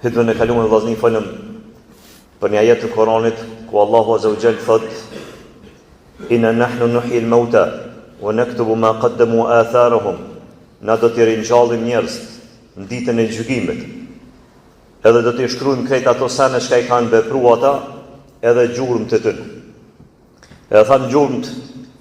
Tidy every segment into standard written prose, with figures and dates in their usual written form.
Hutbën e kaluar vllazni folëm për një ajet të Kuranit ku Allahu Azza wa Jall thot: "Inna nahnu nuhyi al-mauta wa naktubu ma qaddamu atharahum." Na do t'i ringjallim njerëzit në ditën e gjykimit. Edhe do t'i shkruajmë krejt ato sene që i kanë vepruar ata, edhe gjurmët e tyre. Edhe thanë gjurmët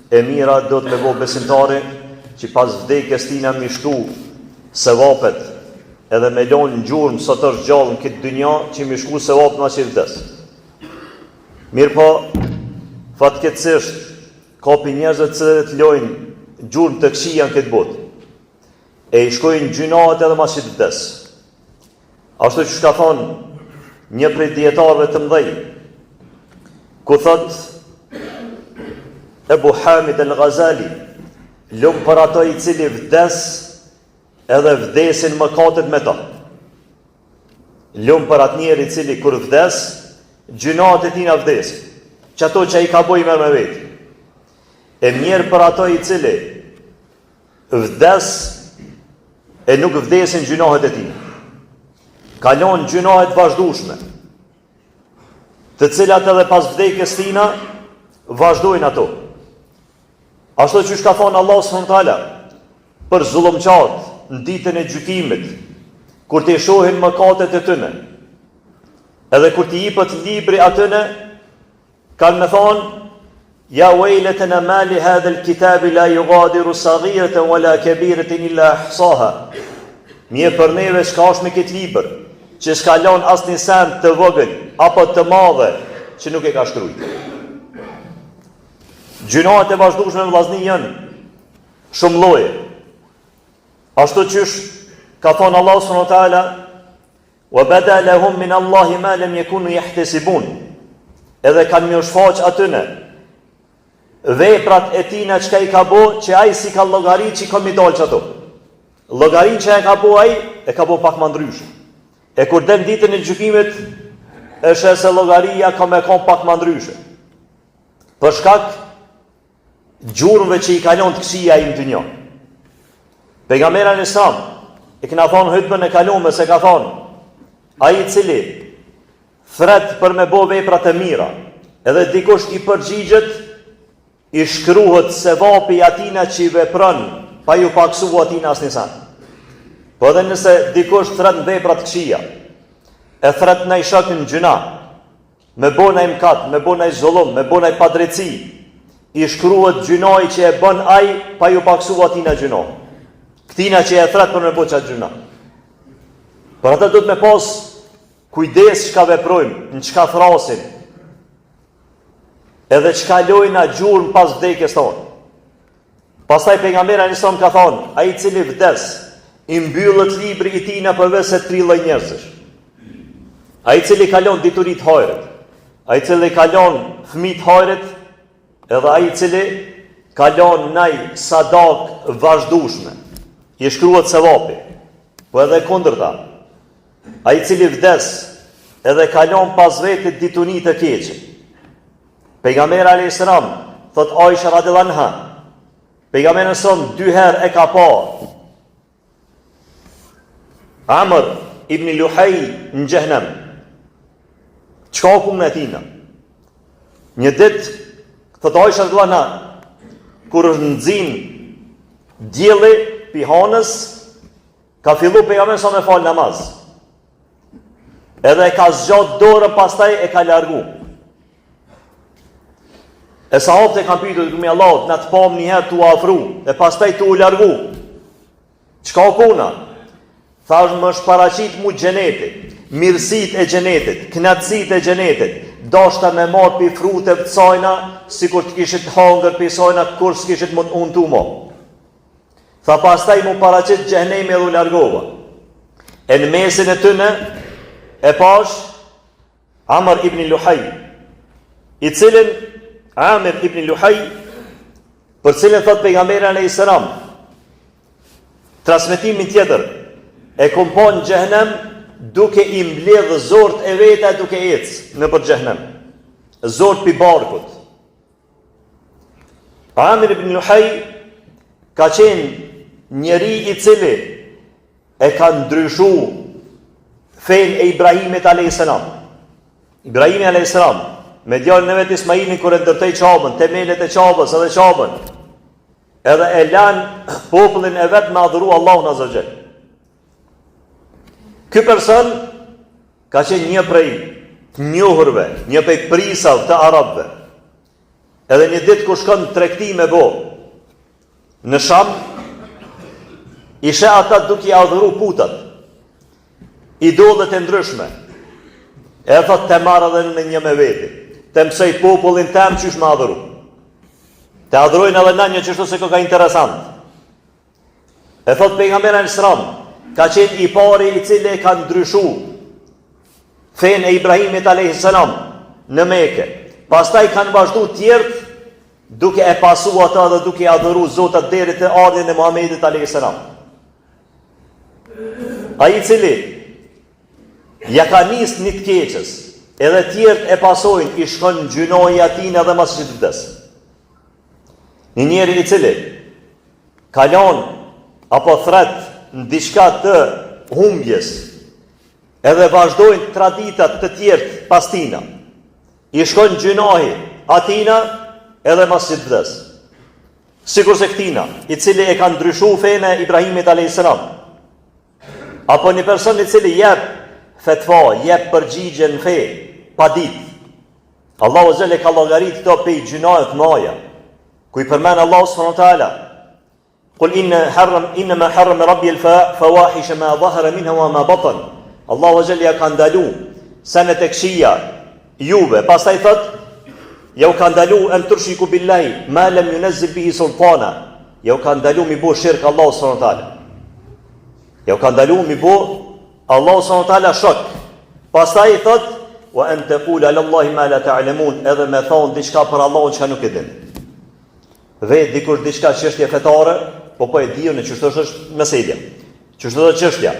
e mira do të me bo besimtari që pas vdekjes tina mi shtu sevapet edhe me lonë gjurmë sot është gjallë në këtë dynja që mi shku sevapet ma që i vdes. Mirë po, fatkeqësisht ka pi njerëzve që të lojnë gjurmë të këqija në këtë botë e i shkojnë gjynaat edhe ma që i vdes. Ashtu që shka thonë një prej djetarëve të mdhej, ku thot Ebu Hamid el-Ghazali, lumë për ato i cili vdes edhe vdesin mëkatet me ta. Lumë për atë njeri i cili kur vdes, gjynat e tina vdesin, që ato që i ka boj me vetë. E mjerë për ato i cili vdes e nuk vdesin gjynahet e tina. Kalon gjynahet vazhdushme, të cilat edhe pas vdekjes tina vazhdojnë ato. Ashtu që ka thonë Allah s.w.t. për zullumqat në ditën e gjykimit, kur t'i shohin mëkatet e tyne, edhe kur t'i jipët libri atyne, kanë me thonë: "Ja wejletena mali hadhe l'kitabi la yugadiru saghiratan wala kabiratan illa ahsaha." Mje për neve shka është me këtë libër, që shka lanë asë një sen të vogël, apo të madhe, që nuk e ka shkrujt. Gjynaat e vazhdueshme vllazni janë shumë lloje. Ashtu qysh ka thonë Allah subhanahu wa taala: "Wa bada lahum min Allahi ma lam yakunu yahtasibun." Edhe kanë më shfaq atyne veprat e tina çka i ka bo, që ai si ka llogarit që ka mi dalë që ato. Llogarin që e ka bo ai, e ka bo pak më ndryshe. E kur den ditën e gjykimit, është se llogaria ka me kon pak më ndryshe. Për shkak gjurmëve që i kalon të këqija i në dynja. Pejgamberi alayhis salam e kena thonë hutbën e kalume se ka thonë: ai i cili thret për me bo veprat e mira, edhe dikush i përgjigjet, i shkruhet sevapi atina që i vepron, pa ju paksu atina asnjë sen. Po edhe nëse dikush thret në veprat këqija, e thret në i shokin gjuna, me bo në i mkat, me bo në i zullum, me bo në i padreci, i shkruhet gjunoj që e bën ai, pa ju paksu atina gjunoj. Këtina që e thret për me bo qatë gjuna. Për ata du të me pas kujdes çka veprojmë, në çka thrasin, edhe çka lojna gjurmë pas vdekjes tonë. Pastaj pejgamberi alayhis salam ka thonë: ai i cili vdes, i mbyllët libri i tij në përveç se 3 lloj njerëzish. Ai i cili kalon diturit hajrit, ai i cili kalon fëmijët hajrit, edhe ai i cili kalon naj sadak vazhdueshme, i shkruhet sevapi. Po edhe kundërta, ai i cili vdes edhe kalon pas vetit dituni të keqe. Pejgamberi alayhis salam thot Aisha radhiyallahu anha, pejgamberi son 2 herë e ka pa Amr ibn Luhaj në xhehenem. Çka punë e tina? Një ditë thot Aisha radhiyallahu anha, kur nxin dielli pi hanës, ka fillu pejgamberi sa me fal namaz. Edhe e ka zgjat dorën, pastaj e ka largu. E sahabët e kanë pyetur me Allahut, na të pam një herë tu afru, e pastaj tu u largu. Çka puna? Thash më shparaqit mu xhenetit, mirësit e xhenetit, knatësit e xhenetit, dashta me marr pi fruteve të sajna, sikur të kishit hangër pi sajna, kur s'kishit mund unë tu mo. Tha pastaj mu paraqit xhenemi edhe u largova. E në mesin e tyne e pash Amr ibn Luhaj, i cilin Amr ibn Luhaj, për cilin thot pejgamberi alayhis salam, transmetimin tjetër, e kompon në xhehenem duke i mbledh zort e veta duke ecë në për xhehenem. Zort pi barkut. Amr ibn Luhaj ka qenë njeri i cili e ka ndryshu fen e Ibrahimit a.s. Ibrahimi a.s. me djalin e vet Ismailin kur e ndërtoi Qabën, temelet e Qabës edhe Qabën, edhe e lan popullin e vet me adhuru Allahun azza wa jall. Ky person ka qenë një prej njohurve, një prej prisave të arabëve. Edhe një ditë kur shkon në tregti me bo në Sham, ishe ata duke i adhuru putat, idolët e ndryshme. E thot të marrë edhe në një me veti, të mësoj popullin tem qysh me adhuru. Të adhurojnë edhe në një qështu se ka interesant. E thot pejgamberi a.s. ka qenë i pari i cili ka ndryshu fen e Ibrahimit a.s. në Mekë. Pastaj kanë vazhdu tjertë duke e pasu ata dhe duke adhuru zotat deri të ardhin e Muhamedit a.s. Ai i cili ja ka nis një të keqës, edhe tjertë e pasojnë, i shkon gjynoi atina dhe mas që të vdes. Një njeri i cili kalon apo thret në diçka të humbjes, edhe vazhdojnë traditat të tjertë pas tina, i shkon gjynoi atina edhe mas që të vdes. Sikur se këtina, i cili e ka ndryshu fene Ibrahimit a.s. Apo një person i cili jep fetva, jep përgjigje në fe, pa dit. Allahu Azza ka llogarit këto pe gjinohet maja, ku i përmen Allahu subhanahu wa taala, qul inma harrama rabbi al-fawahisha ma dhahara minha wa ma batan. Allahu Azza ja ka ndalu senet e këqija juve, pastaj thot jau ka ndalu an turshiku billahi ma lam yunzil bihi sultana. Jau ka ndalu mi bo shirk Allahu subhanahu wa taala. Jau ka ndalu mi bo Allahu subhanahu wa taala shok. Pastaj thot wa an taqulu ala Allahi ma la ta'lamun, edhe me thon diçka për Allahun që nuk e din. Vetë dikush diçka çështje fetare, po e diu në çështë është meselja. Çështë është çështja.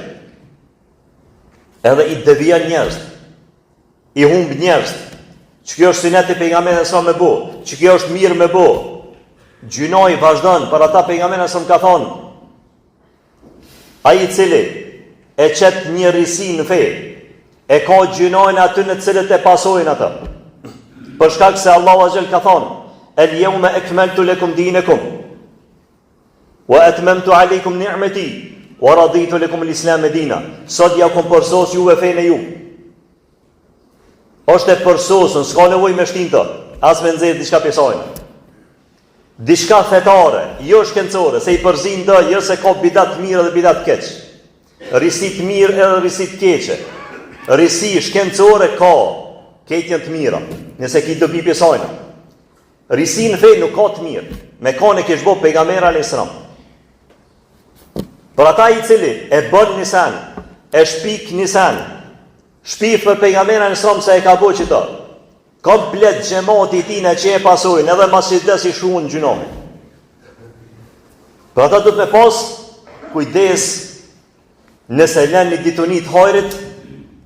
Edhe i devijon njerëz. I humb njerëz. Ç'kjo është sunet e pejgamberit sa me bo, ç'kjo është mirë me bo. Gjynoi vazhdon, për ata pejgamberi sa më ka thonë, ai i cili e qet një risi në fe, e ka gjynojnë aty në cilët e pasojnë ata. Për shkak se Allahu Azza ka thonë, el yawma akmaltu lakum dinakum wa atmamtu alaykum ni'mati wa raditu lakum al-islam dina. Sot ja kom përsos juve fenë ju. Është e përsosën, s'ka nevojë me shtin të, as me nxjerr diçka pesojnë. Diçka fetare, jo shkencore, se i përzin të, jo se ka bidat mirë dhe bidat keq. Risit mirë edhe risit keqe. Risi shkencore ka, ketjen të mira, nëse ki dobi pesojnë. Risi në fe nuk ka të mirë, me ka në kishbo pejgamberi a.s. Për ata i cili e bën një sen, e shpik një sen, shpif për pejgamberi a.s. se e ka bo që ta, komplet gjemati tina që e pasojnë, edhe masjides i shuën gjynohi. Për ata du të me pas kujdes, nëse lën një ditunit hajrit,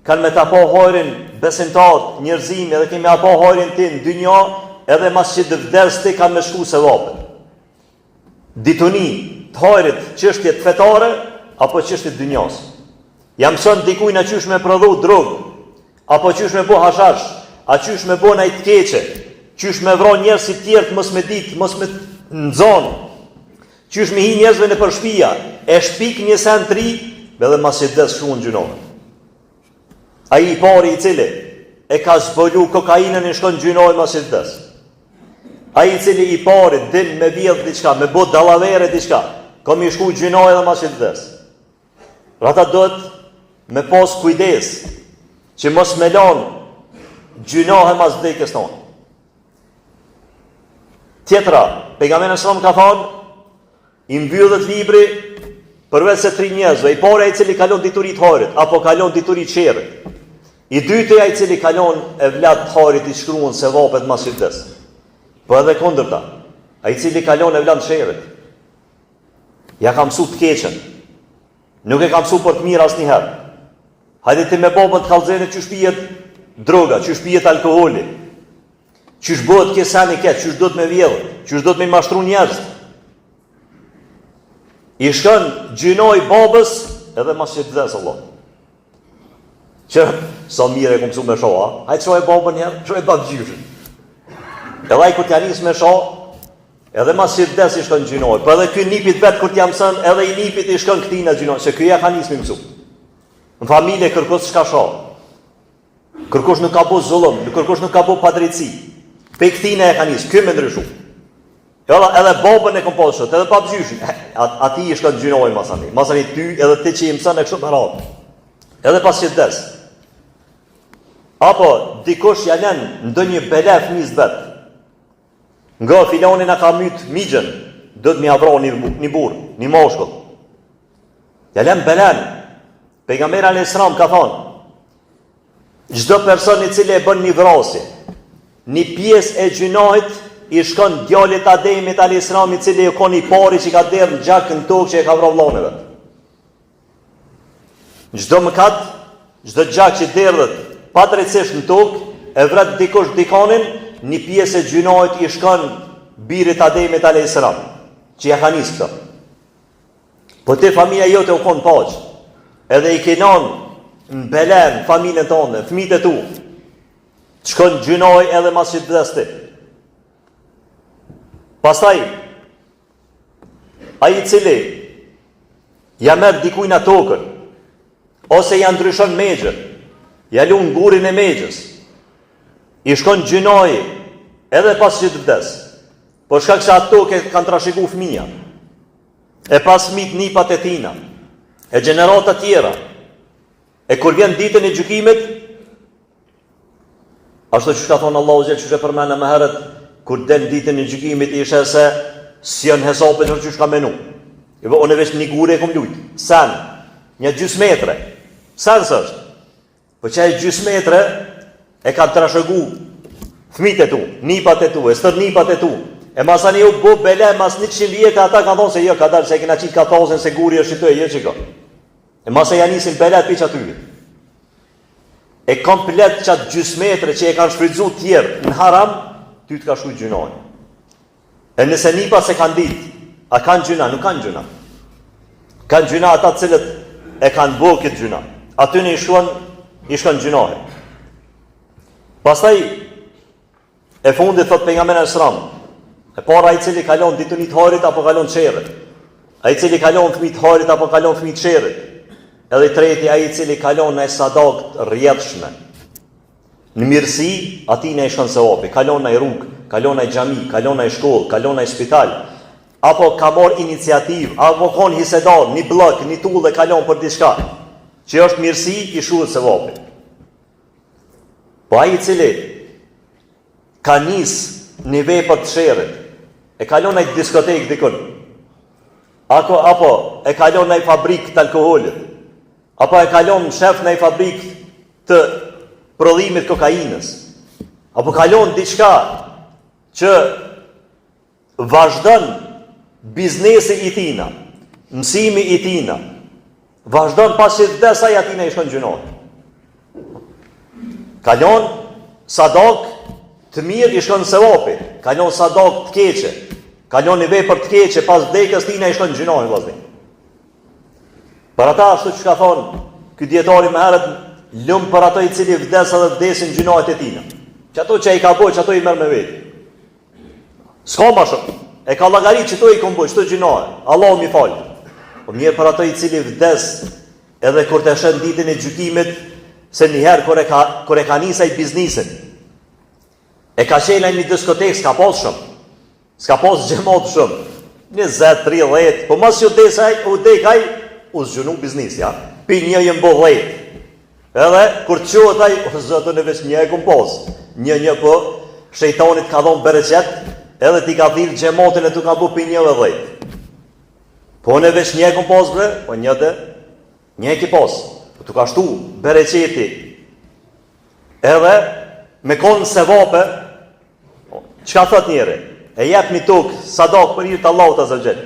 kanë me ta po hajrin besimtar, njerëzimi, edhe kemi apo hajrin ti në dynja, edhe mas që të vdes ti kanë me shku se vapën. Dituni të hajrit çështjet fetare, apo çështjet dynjas. Jam mëson dikuj në qysh me prodhu drogë, apo qysh me bo hashash, a qysh me bo najt keqe, qysh me vro njerëz si tjertë mos me ditë, mos me nxonë, qysh me hi njerëzve në përshpia, e shpik një sen të ri, edhe mas që des shuën gjynohet. A i pari i cili e ka zbolu kokainën e shkon gjynohet mas që des. A i cili i pari din me vjedh diçka, me bot dalavere diçka, kom i shku gjynohet dhe mas që des. Rata dot me pas kujdes, që mos me lanë gjynohet mas vdekjes tonë. Tjetra, pejgamberi sa ka thonë, i mbyllet libri përveç se 3 njerëzve, i pari ai i cili kalon diturit harit, apo kalon diturit qerit. I dyti ai i cili kalon e vlat harit i shkruan se vapet mas vdes. Po edhe kundërta, ai i cili kalon e vlat qerit. Ja ka mësu të keqen. Nuk e ka mësu për të mirë asnjëherë. Hajde ti me babën të kallxenit që shpijet droga, që shpijet alkoholi. Që shbohet kesani keq, që do të me vjedh, që do të me mashtru njerëz. I shkon gjynoi babës edhe mas që të vdes Allah. Që sa mire e ku mësu me shoha, hajtë shoj babën herë, shoj babgjyshin. Edhe ai kur t'ja nis me shoh, edhe mas që vdes i shkon gjinoj, po edhe ky nipit vet kur t'ja mëson, edhe i nipit i shkon këtij në gjinoj, se ky ja ka nis me mësu. Në familje kërkosh s'ka shoh. Kërkosh nuk ka bu zullum, kërkosh nuk ka bu padrejtësi. Pe këtij e ka nis, ky më ndryshu. Edhe babën e kom pas shot, edhe babgjyshin, ati i shkon gjinoj masani. Masani ty edhe ti që i mëson e kështu me radhë. Edhe pas që vdes. Apo dikush ja lën ndonjë bele fëmijës vet. Nga filani na ka myt migjen, do të më avro një burr, një moshkull. Ja lën belen. Pejgamberi alayhis salam ka thonë, çdo person i cili e bën një vrasje, një pjesë e gjinojt i shkon djalit Ademit alayhis salam, i cili u koni pari që ka derë në gjak në tokë që e ka vrarë vllahun e vet. Çdo mëkat, çdo gjak që derdhet padrejtisht në tokë, e vret dikush dikonin, një pjesë e gjinojt i shkon birit Ademit alayhis salam, që ja ka nis këto. Po te familja jote u kon paq, edhe i kenon në belen familjen tonë, fëmijët e tu, të shkon gjinoj edhe mas që të vdes ti. Pastaj, ai i cili ja merr dikujt tokën, ose ja ndryshon megjën, ja lun gurin e megjës, i shkon gjinoj edhe pas që të vdes. Po shkak se ato kanë trashëguar fëmia, e pas fëmijët nipat e tina, e gjenerata tjera, e kur vjen ditën e gjykimit, ashtu që ka thonë Allahu Gjellë, që që përmena më herët, kur del ditën e gjykimit, ishe se si janë hesapet që shka menu. Unë e vesh një gure e kom lujt, sen, një gjys metre, sen së është, po që e gjys metre, e ka trashëgu fëmijët e tu, nipat e tu, e stër nipat e tu, e masani u bo bele, mas 100 vjetë, ata ka thonë se jo, ka dalë, se e kena qitë ka thosin, se guri është i të e jo që ka. E masa ja nisin belet për që atyri. E komplet qatë gjysmetre që e kanë shfridzu tjerë në haram, ty të ka shkuj gjynoj. E nëse nipa se kanë ditë, a kanë gjyna, nuk kanë gjyna. Kanë gjyna ata cilët e kanë bo këtë gjyna. Aty në i shkon gjynoj. Pastaj, e fundit thot pejgamberi alayhis salam, e para i cili kalon ditën të harit apo kalon çerrit. Ai i cili kalon fëmijë të harit apo kalon fëmijë të çerrit. Edhe i treti ai i cili kalon në sadakt rrjedhshme. Në mirësi, atij ne shkon sevapi, kalon në rrugë, kalon në xhami, kalon në shkollë, kalon në spital, apo ka marr iniciativë, apo kon hisedar, një bllok, një tullë kalon për diçka, që është mirësi, i shuhet sevapi. Po ai i cili ka nis në vepër të çerrit, e kalon në diskotekë dikon, apo e kalon në fabrikë të alkoolit, apo e kalon shef në fabrikë të prodhimit kokainës, apo kalon diçka që vazhdon biznesi i tina, mësimi i tina, vazhdon pas që vdes ai atina i shkon gjynoj. Kalon sadak të mirë i shkon sevapi, kalon sadak të keqe, kalon një vepër të keqe, pas vdekjes tina i shkon gjynoj vllazni. Për ata ashtu që ka thonë, ky dietari më herët lëm për ato i cili vdes edhe vdesin gjynojt e tina. Që ato që i ka boj, që ato i merr me vetë. S'ka ma shumë, e ka llogarit që to i kom boj, çto gjynoj, Allahu mi fal. Po mirë për ato i cili vdes edhe kur të shën ditën e gjykimit, se njëherë kur e ka nisaj biznisin, e ka qenë një diskotekë, s'ka pas shumë, s'ka pas xhamat shumë, 20, 30, po mas që u dekaj, u zgjunu biznis, ja, pi një jë mbo 10, edhe kur të qohet aj, o zëtë në veç një e kom pas, një po, shejtanit ka dhonë bereqet, edhe ti ka dhirë xhamatin e tu ka bu pi një dhe 10. Po në veç një e kom pas bre, po një e ki pas, po tu ka shtu bereqeti, edhe me konë se vape, qka thot njeri, e jep një tukë, sadak për irë të Allahut azza wa jall.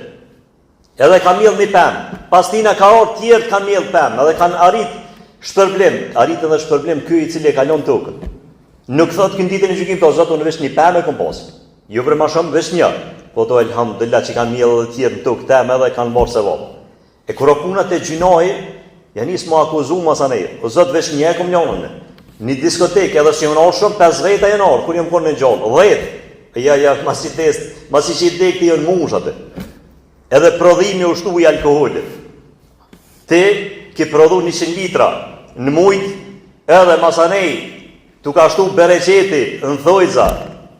Edhe ka mjell një pëmë, pas tina ka orë tjertë ka mjell pëmë, edhe kanë arrit edhe shpërblim ky i cili e kalon tokën. Nuk thot kënë ditën e gjykimit, o Zot, unë vesh një pëmë e kom pas. Jo për ma shumë, vesh një. Po to elhamdulillah që kanë mjell edhe tjertë në tokë temë edhe kanë marrë sevap. E kur punat e gjinoj, Ja nis më akuzu masanej. O zot vesh një komunionën. Në diskotekë edhe si unë shumë 50 janar kur jam konë në gjallë. 10. Ja masi që i dekti janë mush atë. Edhe prodhimi ushtu i alkoolit. Ti ki prodhu 100 litra në mujt, edhe masanej tu ka shtu bereqeti në thojza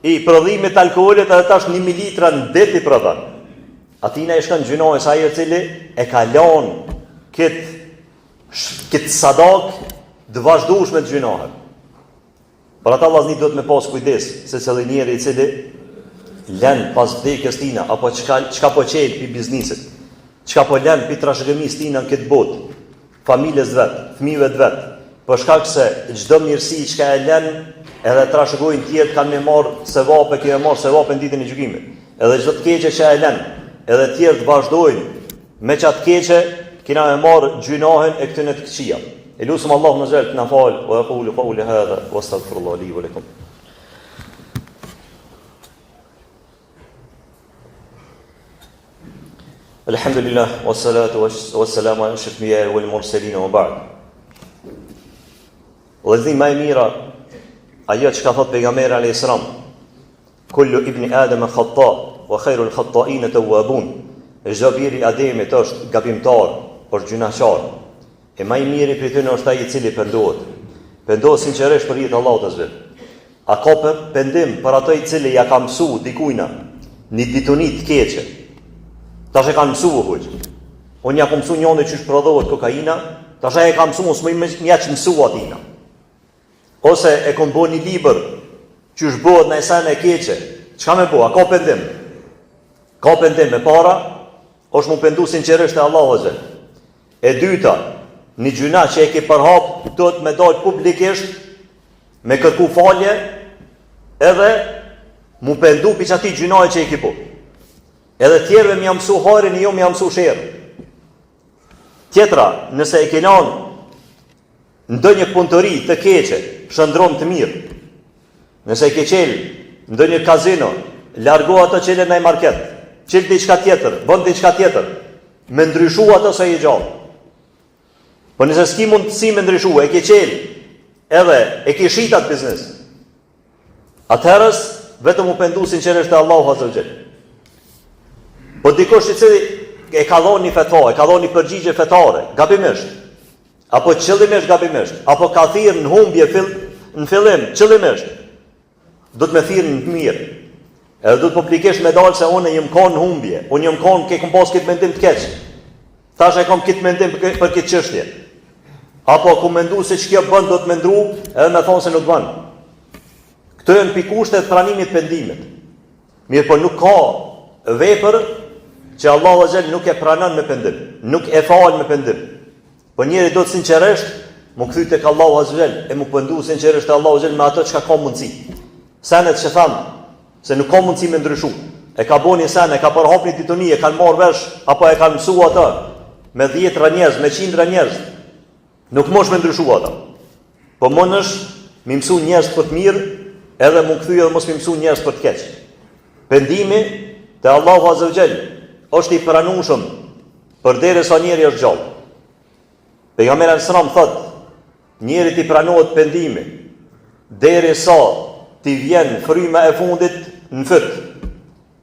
i prodhimit alkoolit edhe tash 1.000 litra në det i prodhan. Atina i shkën gjynojës ajo cili e ka lanë këtë sadak dë vazhdush me të gjynohet. Për ata vllazni duhet me pas kujdes, se cili njeri i cili len pas vdekjes tina, apo çka po qel pi biznisit, çka po len pi trashëgimis tina në këtë botë, familjes vet, fëmijëve të vet, për shkak se çdo mirësi çka e len, edhe trashëgojnë tjerë kanë me marr sevape, që e marr sevape në ditën e gjykimit. Edhe çdo të keqe që e len, edhe tjerë të vazhdojnë me qatë keqe, kina me marë gjynohen e këtën e të këqia. E lusëm Allah në zhelë të në falë, o e kulu qawli hadha, o astaghfirullah li wa lakum. Alhamdulillah, wa salatu wa salamu ala shëfmija wal mursalina wa ba'd. Dhe ma e mira, ajo që ka thot pejgamberi alayhis salam, kullu ibni Adem e khata, wa khairu l-khatta'in e të wabun. Çdo biri Ademit është gabimtar, është gjunaqar. E më i miri prej tyre është ai i cili pendohet. Pendohet sinqerisht për hir të Allahut azh. A ka pendim për ato i cili ja ka mësu dikujna një dituni të keqe. Tash e kanë mësuar hoq. Unë ja kam mësuar njëri që prodhohet kokaina, tash ai e ka mësuar mos më që mësua atina. Ose e kam bënë një libër që bëhet në esenë e keqe. Çka më bëu? A ka pendim? Ka pendim me para, është mu pendu sinqerisht e Allahu azh. E dyta, një gjuna që e ke përhap, do të me dalë publikisht, me kërku falje, edhe mu pendu për që ati gjunaj që e ke po. Edhe tjerve mi jam mësu harin, jo mi jam mësu shërën. Tjetra, nëse e kenan ndë një punëtëri të keqe, shëndron të mirë. Nëse e ke qelë ndë një kazino, largo ato qele në i market, qelë diçka tjetër, bën diçka tjetër, me ndryshu ato se i gjallë. Po nëse s'ki mundësi me ndryshu, e ke qelë, edhe e ke shitat biznes, atëherës vetëm u pendu sinqerisht e Allahu azza wa jall. Po dikush i cili e ka dhënë një fetva, e ka dhënë një përgjigje fetare, gabimisht, apo qëllimisht gabimisht, apo ka thirrë në humbje në fillim, qëllimisht, do të me thirrë në mirë. Edhe do të publikisht me dalë se unë jam kon në humbje, unë jam kon ke kom pas këtë mendim të keq. Tash e kam këtë mendim për këtë çështje. Apo ku mendu se ç'kjo bën do të më ndru, edhe me thonë se nuk bën. Këto janë pikushtet e pranimit pendimit. Mirë, po nuk ka vepër që Allahu azza nuk e pranon me pendim, nuk e fal me pendim. Po njëri do të sinqerisht mu kthy tek Allahu azza e mu pendu sinqerisht te Allahu azza me ato çka ka mundsi. Sanet që tham se nuk ka mundsi me ndryshu. E ka bënë sen, e ka përhap një dituni, e kanë marrë vesh, apo e kanë mësu ato me 10 njerëz, me 100 njerëz. Nuk mosh me ndryshu ata. Po mënesh mi mësu njerëz për të mirë, edhe mu kthy edhe mos mi mësu njerëz për të keq. Pendimi te Allahu azza wa jall është i pranueshëm përderisa njeri është gjallë. Pejgamberi sallallahu thot, njerit i pranohet pendimi derisa ti vjen fryma e fundit në fyt.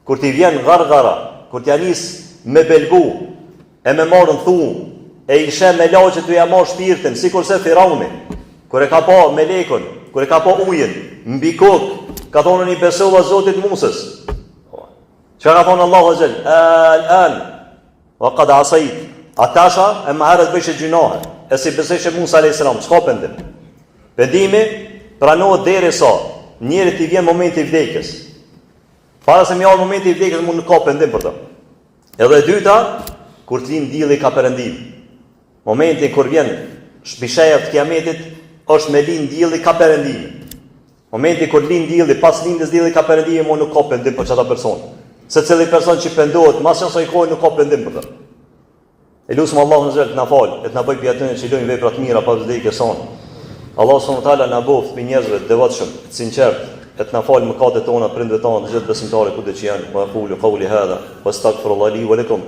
Kur ti vjen gargara, kur ti anis me belbu, e me marrën thumë, e ishe me laqet të ja marrë shpirtin, si kurse Firauni, kur e ka pa melekun, kur e ka pa ujin, mbi kokë, ka thonë një besova Zotit Musës. Që ka thonë Allahu azza al-an, wa qad asait. Atasha e më herët bëjshë gjinohet, e si beseshe Musa a.s. S'ka pendim. Pendimi pranohet derisa njeri ti vjen momenti i vdekjes. Para se më ardh momenti i vdekjes, mund nuk ka pendim për të. Edhe e dyta, kur të vim dielli ka perëndim. Momenti kur vjen shpisheja të kiametit, është me lind dielli ka perëndim. Momenti kur lind dielli, pas lindjes dielli ka perëndim, mund nuk ka pendim për çata person. Se cili person që pendohet, mas asaj kohë nuk ka pendim për të. E lusëm Allahu në zërë të na falë, e të na bëj për atyre që lojnë vepra të mira pas vdekjes sonë. Allahu subhanahu wa taala na boft për njerëzve të devotshëm, të sinqert, e të na falë mëkatet tona, prindërit tonë, të gjithë besimtarët kudo që janë. Wa aqulu qawli hadha wastaghfirullahi li wa lakum.